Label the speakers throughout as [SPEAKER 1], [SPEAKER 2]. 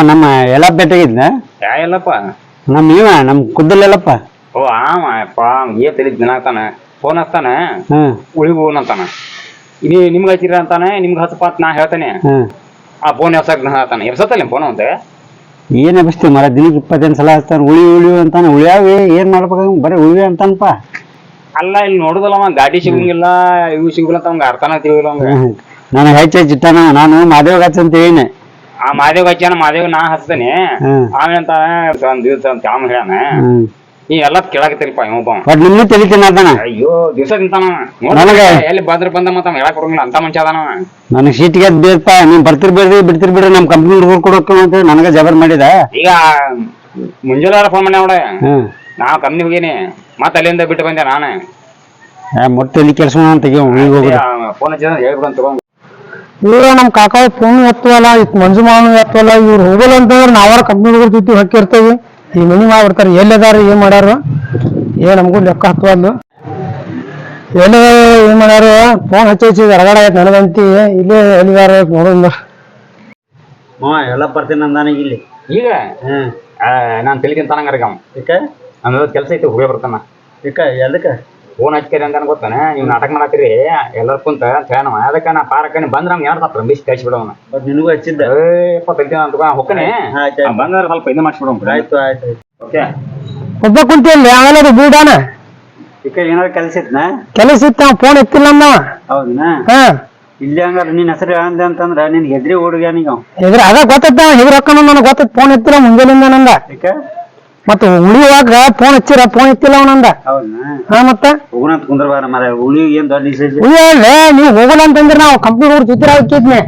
[SPEAKER 1] ನಮ್ಮ ಎಲ್ಲಪ್ಪ ಬೆಟ್ಟಾಗಿದ್ನ
[SPEAKER 2] ಯಾ ಎಲ್ಲಪ್ಪ
[SPEAKER 1] ನಮ್ಮ ಕುದ್ದಲ್ಲೆಲ್ಲಪ್ಪ.
[SPEAKER 2] ಓ ಅಪ್ಪ ಏನ್ ತಿಳಿದ್ ದಿನ ಅಂತಾನ ಫೋನ್ ಹಚ್ತಾನ ಉಳಿವು ಅಂತಾನ. ನಿಮ್ಗೆ ಹಚ್ಚಿರ ಅಂತಾನೆ ನಿಮ್ಗೆ ಹಚ್ಚಪ್ಪ ಅಂತ ನಾ ಹೇಳ್ತಾನೆ. ಆ ಫೋನ್ ಎಬ್ಸಕ್ ಹೇಳ್ತಾನೆ. ಎಬ್ಸತ್ತಲ್ಲ ಫೋನ್ ಅಂತ
[SPEAKER 1] ಏನ್ ಎಬ್ಸ್ತೀವಿ ಮರ ದಿನಕ್ಕೆ 28 ಸಲ ಹಚ್ತಾನ. ಉಳಿವು ಅಂತಾನ. ಉಳಿಯಾವಿ ಏನ್ ಮಾಡ್ಬೇಕು ಬರೀ ಉಳಿವಿ ಅಂತಾನಪ್ಪ.
[SPEAKER 2] ಅಲ್ಲ ಇಲ್ಲಿ ನೋಡುದಲ್ಲವ ಗಾಡಿ ಸಿಗಂಗಿಲ್ಲ ಇವು ಸಿಗಲ್ಲ ಅಂತ ಅವಂಗ ಅರ್ಥನ ತಿಳಿಲ್ಲ ಅವಂಗ.
[SPEAKER 1] ನನಗೆ ಹೆಚ್ಚಿಟ್ಟಾನ. ನಾನು ಮಾದೇವ್ ಹಚ್ಚ ಅಂತ ಹೇಳಿನಿ.
[SPEAKER 2] ಆ ಮಾದೇವ್ ಹಚ್ಚಾನ. ಮಾದೇವ್ ನಾ ಹಚ್ತೇನೆ. ಆಮೇಲೆ ಒಂದ್ ದಿವ್ಸ ಅಂತ ಆಮ ಹೇಳಾನ. ಈ ಎಲ್ಲ ಕೇಳಾಕತ್ತಿಲ್ಪ ಒಬ್ಬ
[SPEAKER 1] ಬಟ್ ನಿಮ್ನು ತಿಳಿತೀನಿ ಅಂತಾನ.
[SPEAKER 2] ಅಯ್ಯೋ ದಿವಸ ತಿಂತಾನ. ಎಲ್ಲಿ ಬಂದ್ರ ಬಂದ ಮತ್ತ ಹೇಳಕ್ ಕೊಡಂಗಿಲ್ಲ ಅಂತ ಮನುಷ್ಯ ಅದಾನ.
[SPEAKER 1] ನನಗೆ ಸೀಟಿಗೆ ಬೇಕಪ್ಪ. ನೀವ್ ಬಿಡ್ತಿರ್ ನಮ್ ಕಂಪ್ನಿ ಹುಡುಗರು ಕೊಡೋಕೆ ಅಂತ ನನಗ ಜಬರ್ ಮಾಡಿದ.
[SPEAKER 2] ಈಗ ಮುಂಜಾನೆ ಫೋನ್ ಮಾಡಿ ನೋಡ. ನಾ ಕಂಪ್ನಿ ಹೋಗೀನಿ ಮತ್ತ ಅಲ್ಲಿಂದ ಬಿಟ್ಟು ಬಂದೆ ನಾನೇ.
[SPEAKER 1] ಮೊಟ್ಟೆ ಕೆಲಸ ತೆಗಿ
[SPEAKER 2] ಫೋನ್ ಹಚ್ಚಿದ ಹೇಳ್ಬಿಡು ತಗೊಂಡ್
[SPEAKER 3] ಇವ್ರ ನಮ್ ಕಾಕ ಫೋನ್ ಎತ್ತವಲ್ಲ ಮಂಜು ಮಾವನು ಎತ್ತವಲ್ಲ. ಇವ್ರು ಹೋಗಲ್ಲ ಅಂತಂದ್ರೆ ನಾವಾರ ಕಂಪ್ನಿ ಹುಡುಗರ ಜೊತೆ ಹಾಕಿರ್ತೇವಿ. ಈ ಮನಿ ಮಾಡ್ಬಿಡ್ತಾರೆ. ಎಲ್ಲದಾರ ಏನ್ ಮಾಡ್ಯಾರ ನಮಗೂ ಲೆಕ್ಕ ಹತ್ತವಲ್ಲು. ಎಲ್ಲ ಏನ್ ಮಾಡ್ಯಾರ ಫೋನ್ ಹಚ್ಚಿ ಹೊರಗಡೆ ಆಯ್ತು ನನಗಂತಿ. ಇಲ್ಲೇ ಎಲ್ಲಿಗಾರ ನೋಡೋಣ.
[SPEAKER 1] ಎಲ್ಲ ಬರ್ತೀನಿ ನನಗೆ ಇಲ್ಲಿ
[SPEAKER 2] ಈಗ ನಾನ್ ತಿಳಿದಿಂತಾನಂಗಾರ ನಂದು ಕೆಲಸ ಐತಿ ಹೋಗೇ ಬರ್ತಾನ.
[SPEAKER 1] ಎದಕ್ಕೆ
[SPEAKER 2] ಫೋನ್ ಹಚ್ಕರಿ ಅಂತ ಗೊತ್ತಾನೆ. ನೀವು ನಾಟಕ ಮಾಡಾಕ್ರಿ ಎಲ್ಲರ ಕುಂತ ಹೇಳವ. ಅದಕ್ಕೆ ನಾ ಪಾರಕ್ಕನಿ ಬಂದ್ರ ನಮ್ಗೆ ಯಾರು ತಪ್ಪ ಬಿಸಿ ಕಳಿಸ್ಬಿಡವನ.
[SPEAKER 1] ನಿನಗೂ ಹಚ್ಚಿದ್ದ
[SPEAKER 2] ತೆಗ್ದ ಅಂತ ಹೊಕ್ಕನೆ ಬಂದ್ರೆ ಸ್ವಲ್ಪ ಇದು ಮಾಡಿಸ್ಬಿಡವ.
[SPEAKER 1] ಆಯ್ತು
[SPEAKER 2] ಓಕೆ
[SPEAKER 3] ಒಬ್ಬ ಕುಂತಿಲ್ಲ ಆಮೇಲೆ ಬೀಡಾನ
[SPEAKER 1] ಏನಾದ್ರು ಕೆಲಸ ಇತ್ನಾ?
[SPEAKER 3] ಕೆಲಸ ಇತ್ತು. ಫೋನ್ ಎತ್ತಿಲ್ಲ ಅಂದವ.
[SPEAKER 1] ಹೌದಾ? ಇಲ್ಲಿ ಹಂಗಾರ ನಿನ್ ಹೆಸರು ಅಂದೆ ಅಂತಂದ್ರ ನಿನ್ ಹೆದ್ರಿ ಹುಡುಗ್ಯಾನಿಗ
[SPEAKER 3] ಎದ್ರ ಅದ ಗೊತ್ತ ಹೆದ್ರ ಹಾಕೋಣ ನನಗೆ ಗೊತ್ತ. ಫೋನ್ ಎತ್ತಿಲ್ಲ ಮುಂಜಾನಿಂದ ನಂದ. ಮತ್ತ ಉಳಿಯುವಾಗ ಫೋನ್ ಹಚ್ಚಿರ ಫೋನ್ ಎತ್ತಿಲ್ಲ ಅವನಂದ. ಮತ್ತ
[SPEAKER 1] ಹೋಗೋಣಂತ ಕುಂದ್ರಬಾರ ಮರ. ಉಳಿ ಏನ್ ದೊಡ್ಡ
[SPEAKER 3] ನೀವು ಹೋಗಲ್ಲ ಅಂತಂದ್ರೆ ನಾವು ಕಂಪ್ನಿ ಹುಡುಗ ಜೊತೆ ಹಾಕಿದ್ನೆ.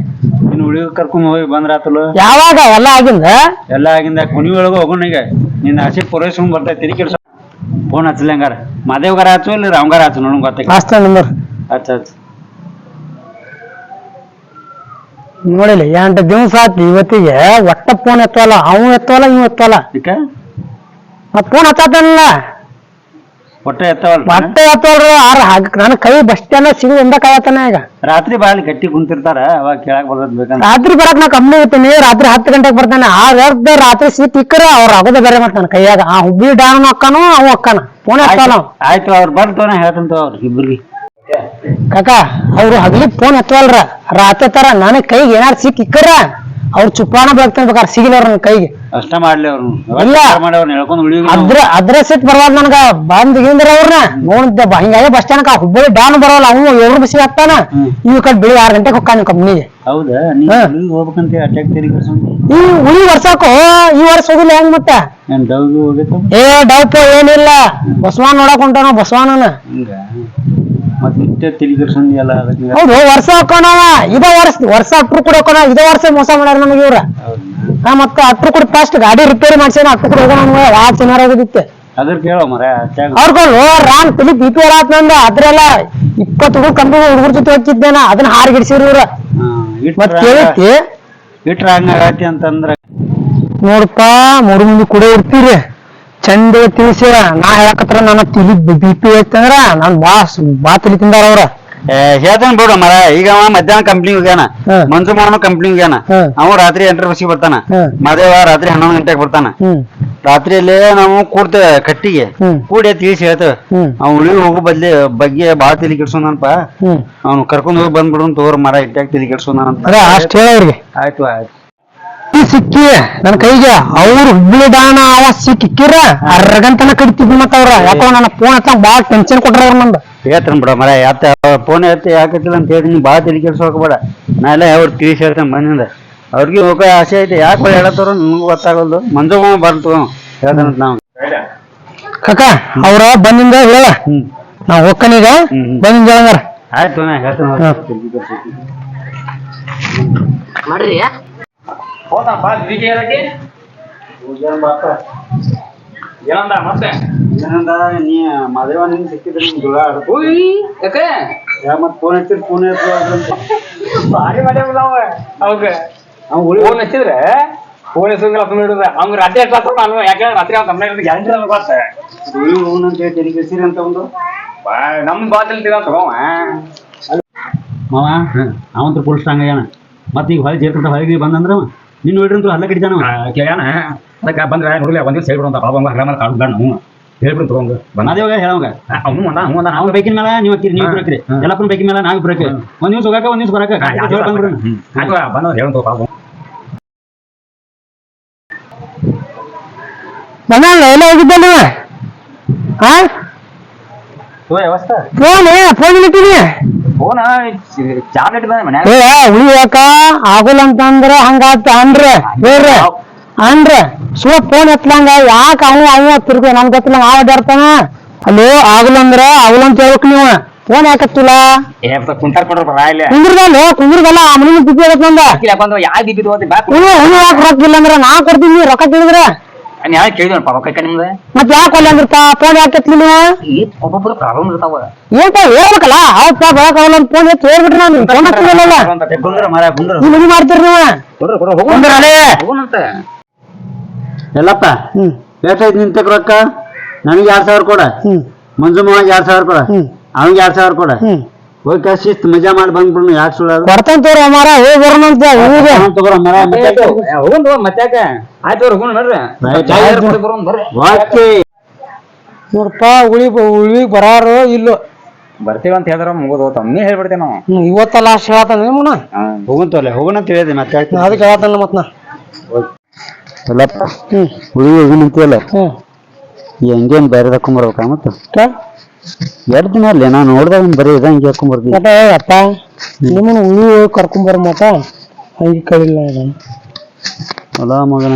[SPEAKER 1] ನೀನ್ ಉಳಿ ಕರ್ಕೊಂಡ್ ಹೋಗಿ ಬಂದ್ರ ಆತಲು.
[SPEAKER 3] ಯಾವಾಗ ಎಲ್ಲ ಆಗಿಂದ
[SPEAKER 1] ಕುನಿ ಒಳಗ ಹೋಗೋಣ. ಈಗ ನಿನ್ನ ಆಸೆ ಪೂರೈಸ್ಕೊಂಡ್ ಬರ್ತೈತಿ. ತಿರಿ ಕೆಲಸ ಫೋನ್ ಹಚ್ಚಲಿ ಹಂಗಾರ. ಮಾದೇವ್ಗಾರ ಹಚ್ಚು ಇಲ್ಲ ರಾಮ್ಗಾರ ಹಚ್ಚು ನೋಡ್ ಗೊತ್ತ.
[SPEAKER 3] ಅಷ್ಟ ನಂಬರ್
[SPEAKER 1] ಹಚ್ಚ
[SPEAKER 3] ನೋಡಿಲ್ಲ 8 ದಿವಸ ಆಯ್ತು ಇವತ್ತಿಗೆ ಒಟ್ಟ ಫೋನ್ ಎತ್ತವಲ್ಲ. ಅವ್ ಎತ್ತವಲ್ಲ ಇವ್ ಎತ್ತವಲ್ಲ. ಫೋನ್ ಹಚ್ಚಲ್ಲ
[SPEAKER 1] ಹೊಟ್ಟೆ ಎತ್ತವಲ್ಲ.
[SPEAKER 3] ಹೊಟ್ಟೆ ಎತ್ತವಲ್ರಿ. ನನ್ ಕೈ ಬಸ್ ಸ್ಟ್ಯಾಂಡ್ ಸಿಗ ಎಂದ ಕಾಯತಾನ. ಈಗ
[SPEAKER 1] ರಾತ್ರಿ ಬಾಳಿ ಗಟ್ಟಿ ಕುಂತಿರ್ತಾರ. ಅವಾಗ ಕೇಳಕ್ ಬರೋದ್ ಬೇಕಂತ.
[SPEAKER 3] ರಾತ್ರಿ ಬರಕ್ ನಾ ಕಂಪ್ನಿ ಇರ್ತೀನಿ. ರಾತ್ರಿ 10 ಗಂಟೆಗೆ ಬರ್ತಾನೆ. ರಾತ್ರಿ ಸೀಟ್ ಇಕ್ಕರ ಅವ್ರ ಆಗೋದ ಬೇರೆ ಮಾಡ್ತಾನ ಕೈಯಾಗ. ಆ ಹುಬ್ಳಿ ಡಾನ್ ಅಕ್ಕನು ಅವ್ ಅಕ್ಕನ ಫೋನ್ ಎತ್ತವಲ್ಲ.
[SPEAKER 1] ಆಯ್ತು ಅವ್ರು ಬರ್ತವನ ಹೇಳ್ತಂತ ಅವ್ರ ಇಬ್ರಿಗೆ.
[SPEAKER 3] ಕಾಕ ಅವ್ರು ಹಗ್ಲಿ ಫೋನ್ ಎತ್ತವಲ್ರ. ರಾತ್ರಿ ತರ ನನಗ್ ಕೈಗೆ ಏನಾರು ಸಿಕ್ ಇಕ್ಕರ ಅವ್ರು ಚುಪ್ಪಾನ ಬೆಳಗ್ತಾರ. ಸಿಗಿಲ್ಲವ್ರ ನನ್ ಕೈಗೆ
[SPEAKER 1] ಅಷ್ಟ ಮಾಡ್ಲಿ ಅವ್ರು.
[SPEAKER 3] ಅದ್ರ ಸಿಟ್ ಬರವಾದ ನನ್ಗ. ಬಂದ್ ಹಿಂದ್ರ ಅವ್ರನ್ನ ನೋಡಿದ್ದೆ ಹಿಂಗಾಗಿ ಬಸ್ ಸ್ಟ್ಯಾಂಡ್ ಹುಬ್ಬಳ್ಳಿ ಡಾನ್ ಬರವಲ್ಲ. ಅವ್ 7 ಬಸ್ಸಿಗೆ ಹತ್ತಾನ. ಇವ್ ಕಡೆ ಬೆಳಿ 6 ಗಂಟೆಗೆ ಹೊಕ್ಕಾನ ಕಂಪ್ನಿಗೆ.
[SPEAKER 1] ಹೌದಾ? ಹೋಗ್ಬೇಕಂತ
[SPEAKER 3] ಈ ಉಳಿ ವರ್ಷಕ್ಕೂ ಈ ವರ್ಷ ಹೋಗಿಲ್ಲ ಹೆಂಗ್ ಮತ್ತ? ಡೌಟ್ ಏನಿಲ್ಲ. ಬಸವಾನ್ ನೋಡಕ್ ಹೊಂಟಾನ ಬಸವಾನನ. ಹೌದು ವರ್ಷ ಹಾಕೋಣವ. ಇದ ವರ್ಷ ಅಟ್ರು ಕೂಡ ಹಾಕೋಣ. ಇದೇ ವರ್ಷ ಮೋಸ ಮಾಡ್ಯಾರ ನಮಗೆ ಇವ್ರ. ಮತ್ತ ಅಟ್ರು ಕೂಡ ಫಸ್ಟ್ ಗಾಡಿ ರಿಪೇರಿ ಮಾಡ್ಸೇನ. ಅಟ್ರು ಕೂಡ ಹೋಗೋಣ. ಯಾಕೆ ಚೆನ್ನಾರ ಆಗೋದಿತ್ತೆ
[SPEAKER 1] ಅದ್ರ ಕೇಳೋ ಮರ.
[SPEAKER 3] ಅವ್ರಗಳು ರಾನ್ ತಲಿ BP ಆತ್ ನಂದ. ಅದ್ರೆಲ್ಲ 20 ಹುಡುಗ ಕಂಪ್ನಿ ಹುಡುಗರ ಜೊತೆ ಹೋಗಿದ್ದೇನ. ಅದನ್ನ ಹಾರ್ಗಿಡ್ಸಿರಿ ಇವ್ರ. ಮತ್ ಕೇಳೈತಿ
[SPEAKER 1] ಇಟ್ರ ಹಂಗಾಗತಿ ಅಂತಂದ್ರ
[SPEAKER 3] ನೋಡಪ್ಪ 3 ಮಂದಿ ಕೂಡ ಇರ್ತೀರಿ. ಚಂದ ತಿಳಿಸಿ ನಾ ಹೇಳಕತ್ರ ನನ್ನ ತಿಳಿ BP ಐತಂದ್ರ ನಾನ್ ಬಾ ತಲಿ ತಿಂದಾರ ಅವ್ರ.
[SPEAKER 1] ಹೇಳ್ತಾನ ಬಿಡು ಮರ. ಈಗ ಮಧ್ಯಾಹ್ನ ಕಂಪ್ನಿ ಹೋಗ್ಯಾನ. ಮಂಜು ಮಾವನ ಕಂಪ್ನಿ ಹೋಗ್ಯಾನ. ಅವ ರಾತ್ರಿ 8 ಬಸ್ಸಿಗೆ ಬರ್ತಾನ. ಮಾದೇವ ರಾತ್ರಿ 11 ಗಂಟೆಗೆ ಬರ್ತಾನ. ರಾತ್ರಿಯಲ್ಲೇ ನಾವು ಕೂಡ್ತೇವೆ ಕಟ್ಟಿಗೆ ಕೂಡಿ ತಿಳಿಸಿ ಹೇಳ್ತೇವೆ. ಅವ್ನು ಉಳಿ ಹೋಗೋ ಬಗ್ಗೆ ಬಾಳ ತಲಿ ಕೆಡ್ಸೋನಪ್ಪ. ಅವ್ನು ಕರ್ಕೊಂಡ್ ಹೋಗಿ ಬಂದ್ಬಿಡು ತೋರ್ ಮರ ಇಟ್ಟಾಗ ತಲಿ ಕೆಡ್ಸೋನಂತ
[SPEAKER 3] ಅಷ್ಟ ಹೇಳವ್ರಿಗೆ.
[SPEAKER 1] ಆಯ್ತು ಆಯ್ತು
[SPEAKER 3] ಸಿಕ್ಕಿ ನನ್ ಕೈಗೆ. ಅವ್ರು ಹುಬ್ಳಿ ದಾಣ ಅವ ಸಿಕ್ಕಿರ 6 ಗಂಟೆನ ಕಡಿತಿದ್ವಿ. ಮತ್ತ ಅವ್ರ ಯಾಕೋ ನನ್ನ ಫೋನ್ ಹತ್ತ ಬಾಳ ಟೆನ್ಷನ್ ಕೊಟ್ರ ಅವ್ರ ನಂದು.
[SPEAKER 1] ಹೇಳ್ತಾನ ಬಿಡ ಮರ. ಫೋನ್ ಯಾಕತ್ತಿಲ್ಲ ಅಂತ ಹೇಳ್ತೀನಿ. ಬಾಳ ತಲಿ ಕೆಡ್ಸೋಕ ಬೇಡ. ನಾ ಎಲ್ಲ ಅವ್ರು ತಿಳಿಸಿ ಹೇಳ್ತೇನೆ ಬಂದಿಂದ. ಅವ್ರಿಗೆ ಹೋಗೋ ಆಸೆ ಐತೆ. ಯಾಕೆ ಹೇಳತ್ತವ್ರ ನನ್ಗೂ ಗೊತ್ತಾಗಲ್ದು. ಮಂಜು ಬರ್ತು ಹೇಳ್ತಾನಂತ ನಾವು.
[SPEAKER 3] ಕಾಕ ಅವ್ರ ಬಂದಿಂದ ಹೇಳ. ನಾವ್ ಹೋಗ್ಕನೀಗ ಬಂದಿಂದ ಹೇಳಂಗಾರ.
[SPEAKER 1] ಆಯ್ತು ನಾ ಹೇಳ್ತೇನೆ.
[SPEAKER 2] ಏನಂದ ಮತ್ತೆ
[SPEAKER 1] ಏನಂದ ನೀ ಮದುವೆ ನಿನ್ ಸಿಕ್ಕಿದ್ರೆ ನಿಮ್ ದುಳ ಮತ್ ಫೋನ್ ಹಚ್ಚಿರ್ ಫೋನ್
[SPEAKER 2] ಭಾರಿ ಮಾಡ್ಯಾವಲ್ಲ ಅವಾಗ ಫೋನ್ ಹಚ್ಚಿದ್ರೆ ಫೋನ್ ಹೆಸರು ಹಿಡಿದ್ರೆ ಅವ್ನು ರಾತ್ರಿ ಎಷ್ಟು ನಾನು ಯಾಕಂದ್ರೆ ರಾತ್ರಿ ಅವ್ನ ಕಂಪ್ಲೇಂಟ್ ಗ್ಯಾರಂಟಿ ನಮ್ಗೆ ಗೊತ್ತ.
[SPEAKER 1] ಹೋಗೋಣಂತ ಹೇಳಿ ಕಳ್ಸಿರಿ ಅಂತ ಒಂದು
[SPEAKER 2] ನಮ್ ಬಾತಲ್ಲಿ ತಿನ್ನ ತಗೋ
[SPEAKER 1] ಮಾವ. ಅವಂತ್ರ ಫುಲ್ ಸ್ಟ್ರಾಂಗ್ ಆಗ್ಯಾನ. ಮತ್ತೆ ಈಗ ಹೊಳಿ ಜೇರ್ಕಂತ ಹೊಳಿಗೆ ಬಂದಂದ್ರ ನಿನ್ನ ನೋಡ್ರಂತೂ ಹಲ್ಲ ಕಡಿತಾನ
[SPEAKER 2] ಕೇಳ್ಯಾನ ಅದಕ್ಕೆ ಬಂದ್ರೆ ನೋಡಿಲ್ಲ ಒಂದ್ ದಿವಸ ಹೇಳ್ಬಿಡು ಅಂತ ಬಾಬಾ ಹರ ಮೇಲೆ ಕಾಡುದ ನಾವು ಹೇಳ್ಬಿಡು ತಗೊಂಡು
[SPEAKER 1] ಅದೇವಾಗ ಹೇಳವಂಗ
[SPEAKER 2] ಅವನು ಅಂದ
[SPEAKER 1] ಅವ್ನ ಬೈಕಿನ ಮೇಲೆ ನೀವು ಹಾಕಿರಿ ನೀವು ಬರಕ್ರಿ ಎಲ್ಲಪ್ಪನ ಬೈಕಿನ ಮೇಲೆ ನಾವ್ ಬರಕ್ಕೆ ಒಂದ್ ದಿವ್ಸ ಹೋಗಾಕ ಒಂದ್ ದಿವ್ಸ ಬರಕ ಬಂದ್ಬಿಡು
[SPEAKER 2] ಬಂದ ಹೇಳಂತ ಬಾಬು
[SPEAKER 3] ಮನ ಎಲ್ಲ ಹೋಗಿದ್ದ ನೀವು ಹಾ
[SPEAKER 2] ವ್ಯವಸ್ಥೆ
[SPEAKER 3] ಫೋನ್ ಇಟ್ಟಿನಿ
[SPEAKER 2] ಫೋನ್ ಚಾಕ್ಲೇಟ್ ಬಂದ ಮನ್ಯಾಗ
[SPEAKER 3] ಉಳಿಯಾಕ ಆಗುಲ್ಲ ಅಂತಂದ್ರ ಹಂಗಾತ ಅನ್ರಿ ಹೇಳ್ರಿ ಅನ್ರಿ ಫೋನ್ ಎತ್ತಲಂಗ ಯಾಕ ಅವ ತಿರ್ಗ ನನ್ ಗೊತ್ತಿಲ್ಲ ನಾವ್ ಅಡ್ಡಾಡ್ತಾನ ಅಲ್ಲೋ ಆಗುಲ್ಲ ಅಂದ್ರ ಆಗುಲ್ಲ ಅಂತ ಹೇಳ್ಬೇಕು ನೀವು ಫೋನ್ ಯಾಕತ್ತಿಲ್ಲ
[SPEAKER 2] ಕುಂತಾರ್ ಕೊಡ್ರ ಬರ ಇಲ್ಲ
[SPEAKER 3] ಕುಂದ್ರದಲ್ಲ ಆ ಮನಿ ಬಿದ್ದಿ ಆಗತ್ ನಂದ
[SPEAKER 2] ಯಾಕೆ ಬಿದ್ದು ಹೋದ
[SPEAKER 3] ಯಾಕೆ ರೊಕ್ಕ ಇಲ್ಲ ಅಂದ್ರ ನಾ ಕೊಡ್ತೀನಿ ರೊಕ್ಕ ಕೇಳಿದ್ರ
[SPEAKER 2] ಯಾರು ಕೇಳಿದ್ವ ರೊಕ್ಕ ನಿಮ್ದು
[SPEAKER 3] ಮತ್ ಯಾಕೆ ಒಲ್ಲ ಅಂದ್ರಪ್ಪ ಫೋನ್ ಯಾಕೆ ನೀವು
[SPEAKER 2] ಒಬ್ಬೊಬ್ರು ಪ್ರಾಬ್ಲಮ್ ಇರ್ತಾವ
[SPEAKER 3] ಏನ್ ಹೇಳ್ಬೇಕಲ್ಲ ಅವತ್ತ ಬರಕಾಗಲ್ಲ ಅಂತ ಫೋನ್ ಎತ್ತಿ ಹೇಳ್ಬಿಟ್ರಿ ನಾನು ಫೋನ್ ಹಚ್ಚಿಲ್ಲಲ್ಲ
[SPEAKER 1] ಕುಂದ್ರ ಮರ ಕುಂದ್ರ
[SPEAKER 3] ಈ ಮನಿ ಮಾಡ್ತೀರಿ ನೀವು
[SPEAKER 2] ಹೋಗೋಣಂತ
[SPEAKER 1] ಎಲ್ಲಪ್ಪ ಎಷ್ಟೈತಿ ನಿನ್ ತಕ ರೊಕ್ಕ ನನಗೆ 2000 ಕೊಡ ಮಂಜು ಮಾವಗೆ 2000 ಕೊಡ ಅವನಿಗೆ 2000 ಕೊಡ ಹೋಗಿ ಶಿಸ್ತು ಮಜಾ ಮಾಡಿ ಬಂದ್ಬಿಡ್ನು ಯಾಕೆ ಸುಳ್ಳೋದು
[SPEAKER 3] ಕೊಡ್ತಾನ ತೋರ ಮಾರ ಹೋಗಿ ಬರೋಣಂತ
[SPEAKER 1] ತಗೋರ ಮರ
[SPEAKER 2] ಹೋಗೋಣ ಮತ್ತೆ ಆಯ್ತು ಹೋಗೋಣ ಬರ್ರಿ
[SPEAKER 1] ಓಕೆ
[SPEAKER 3] ನೋಡಪ್ಪ ಉಳಿ ಬರಾರು ಇಲ್ಲೋ
[SPEAKER 2] ಬರ್ತೀವಿ ಅಂತ ಹೇಳಿದ್ರ ಮುಗಿದು ಹೋಗ್ತಾವ ನೀ ಹೇಳ್ಬಿಡ್ತೇವೆ ನಾವು
[SPEAKER 3] ಇವತ್ತ ಲಾಸ್ಟ್ ಹೇಳತ್ತಾನ ನಿಮ್ಮನ
[SPEAKER 1] ಹೋಗಂತಲ್ಲ ಹೋಗೋಣ ಅಂತ ಹೇಳಿದೆ ಮತ್ತೆ
[SPEAKER 3] ಅದಕ್ಕೆ ಹೇಳತ್ತಾನ ಮತ್ ನಾ
[SPEAKER 1] ಎಲ್ಲಪ್ಪ ಉಳಿ ಹೋಗಿನ ಅಂತೀವಲ್ಲ ಹೆಂಗೇನ್ ಬೇರೆ ಹಾಕೊಂಬರ್ಬೇಕ ಮತ್ತೆ 2 ದಿನ ಅಲ್ಲೇ ನಾನು ನೋಡ್ದಾಗ ಬರೀ ಇದ ಹಂಗೆ ಹಾಕೊಂಬರ್ತೀವಿ
[SPEAKER 3] ಅಪ್ಪ ನಿಮ್ಮನ್ನ ಉಳಿ ಕರ್ಕೊಂಬರ ಮತ್ತ ಹಂಗೆ ಕಳಿಲ್ಲ
[SPEAKER 1] ಅಲ್ಲ ಮಗನ